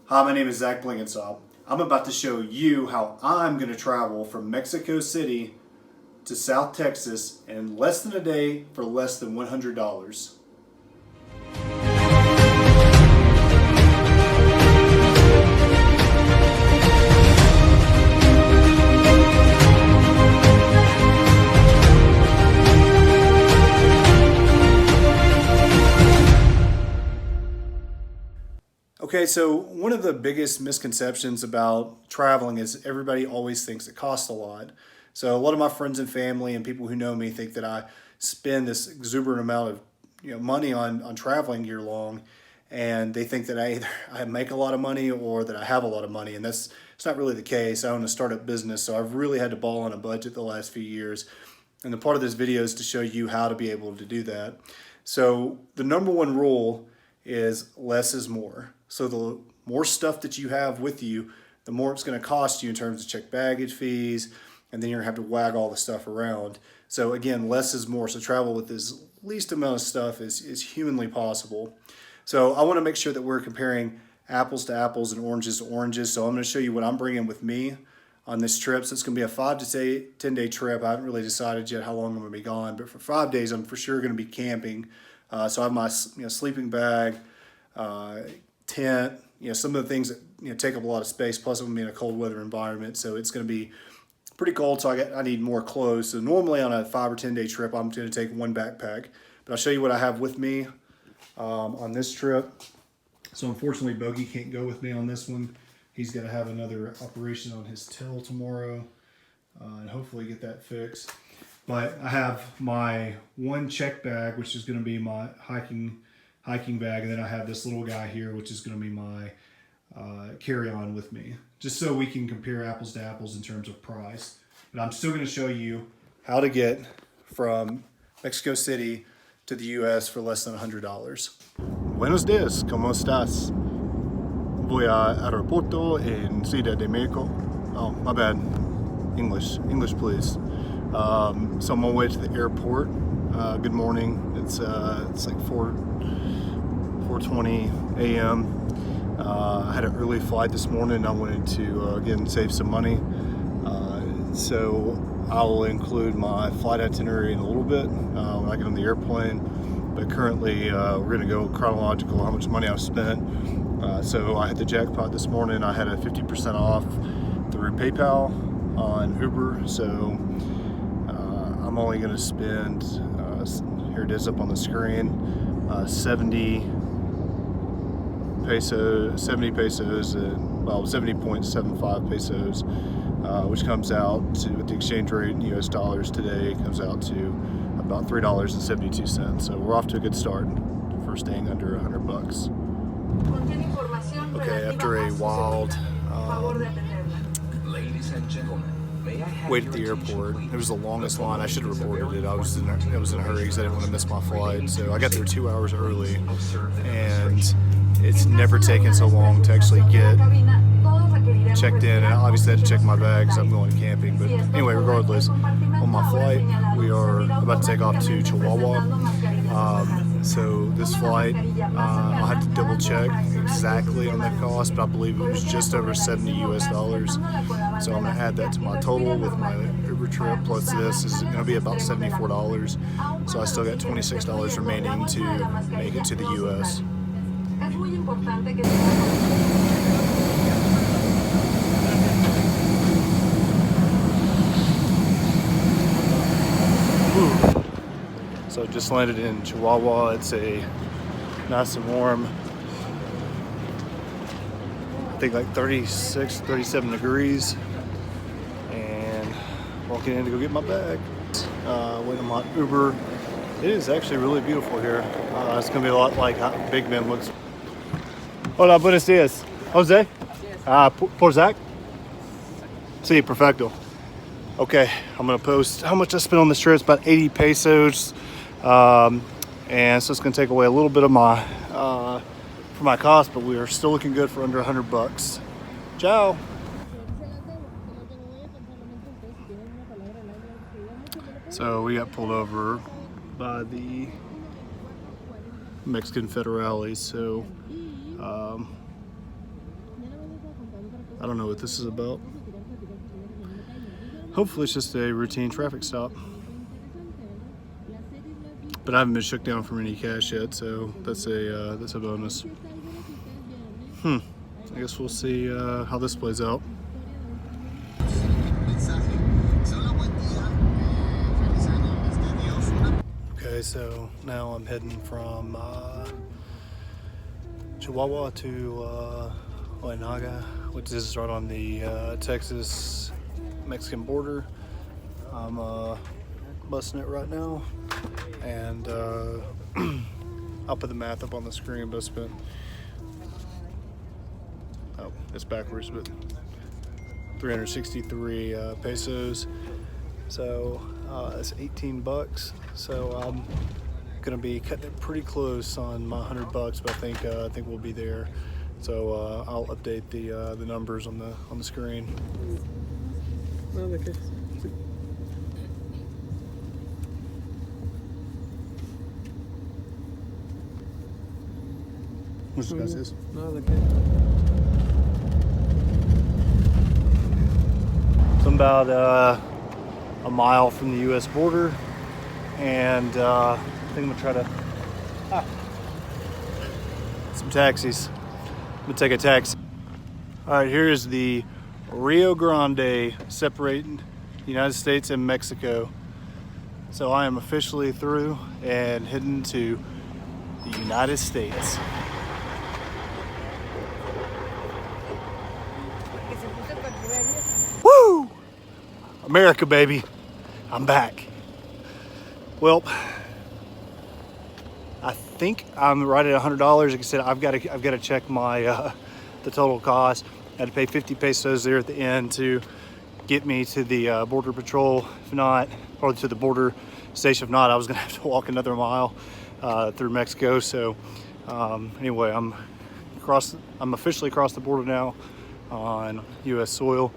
Hi, my name is Zach Blinkensopp. I'm about to show you how I'm going to travel from Mexico City to South Texas in less than a day for less than $100. Okay, so one of the biggest misconceptions about traveling is everybody always thinks it costs a lot. So a lot of my friends and family and people who know me think that I spend this exuberant amount of money on traveling year long, and they think that I make a lot of money or that I have a lot of money, and it's not really the case. I own a startup business, so I've really had to ball on a budget the last few years, and the part of this video is to show you how to be able to do that. So the number one rule is less is more. So the more stuff that you have with you, the more it's going to cost you in terms of checked baggage fees, and then you're going to have to wag all the stuff around. So again, less is more. So travel with as least amount of stuff is humanly possible. So I want to make sure that we're comparing apples to apples and oranges to oranges. So I'm going to show you what I'm bringing with me on this trip. So it's going to be a 5 to 10 day trip. I haven't really decided yet how long I'm going to be gone, but for 5 days, I'm for sure going to be camping. So I have my sleeping bag, tent, some of the things that take up a lot of space, plus I'm going to be in a cold weather environment, so it's going to be pretty cold, so I need more clothes. So normally on a 5 or 10 day trip, I'm going to take one backpack, but I'll show you what I have with me on this trip. So unfortunately, Bogey can't go with me on this one. He's got to have another operation on his tail tomorrow, and hopefully get that fixed. But I have my one check bag, which is going to be my hiking bag, and then I have this little guy here, which is going to be my carry-on with me, just so we can compare apples to apples in terms of price. But I'm still going to show you how to get from Mexico City to the U.S. for less than $100. Buenos días, ¿cómo estás? Voy a aeropuerto en Ciudad de México. Oh, my bad. English, please. So I'm on my way to the airport. Good morning. It's like 4:20 a.m. I had an early flight this morning. I wanted to again save some money, so I will include my flight itinerary in a little bit when I get on the airplane. But currently, we're going to go chronological how much money I've spent. So I had the jackpot this morning. I had a 50% off through PayPal on Uber. So I'm only going to spend, here it is up on the screen, 70 pesos, well, 70.75 pesos, which comes out to, with the exchange rate in US dollars today, comes out to about $3.72. So we're off to a good start for staying under $100. Okay, after a wild wait at the airport. It was the longest line. I should have reported it. I was in a hurry because I didn't want to miss my flight. So I got there 2 hours early, and it's never taken so long to actually get checked in. And obviously I had to check my bags. I'm going camping. But anyway, regardless, on my flight, we are about to take off to Chihuahua. So this flight, I'll have to double check exactly on the cost, but I believe it was just over 70 US dollars. So I'm going to add that to my total with my Uber trip, plus this is going to be about $74. So I still got $26 remaining to make it to the US. So just landed in Chihuahua. It's nice and warm. I think like 36, 37 degrees. And walking in to go get my bag. Waiting on my Uber. It is actually really beautiful here. It's gonna be a lot like how Big Ben looks. Hola, buenos dias. Jose? Por Zach? Sí, perfecto. Okay, I'm gonna post how much I spent on this trip. It's about 80 pesos. And so it's going to take away a little bit of my for my cost, but we are still looking good for under $100. Ciao. So we got pulled over by the Mexican federales. So I don't know what this is about. Hopefully it's just a routine traffic stop. But I haven't been shook down from any cash yet, so that's a bonus. I guess we'll see how this plays out. Okay, so now I'm heading from Chihuahua to Oinaga, which is right on the Texas-Mexican border. I'm busting it right now, and I'll put the math up on the screen, but I spent, oh, it's backwards, but 363 pesos. So it's 18 bucks. So I'm gonna be cutting it pretty close on my 100 bucks, but I think we'll be there. So I'll update the numbers on the screen. Muchas gracias. So I'm about a mile from the U.S. border, and I think I'm gonna try to some taxis. I'm gonna take a taxi. All right, here's the Rio Grande separating the United States and Mexico. So I am officially through and heading to the United States. Woo! America, baby. I'm back. Well, I think I'm right at $100. Like I said, I've got to check my the total cost. I had to pay 50 pesos there at the end to get me to the border patrol. If not, or to the border station. If not, I was gonna have to walk another mile through Mexico. So anyway, I'm officially across the border now on U.S. soil.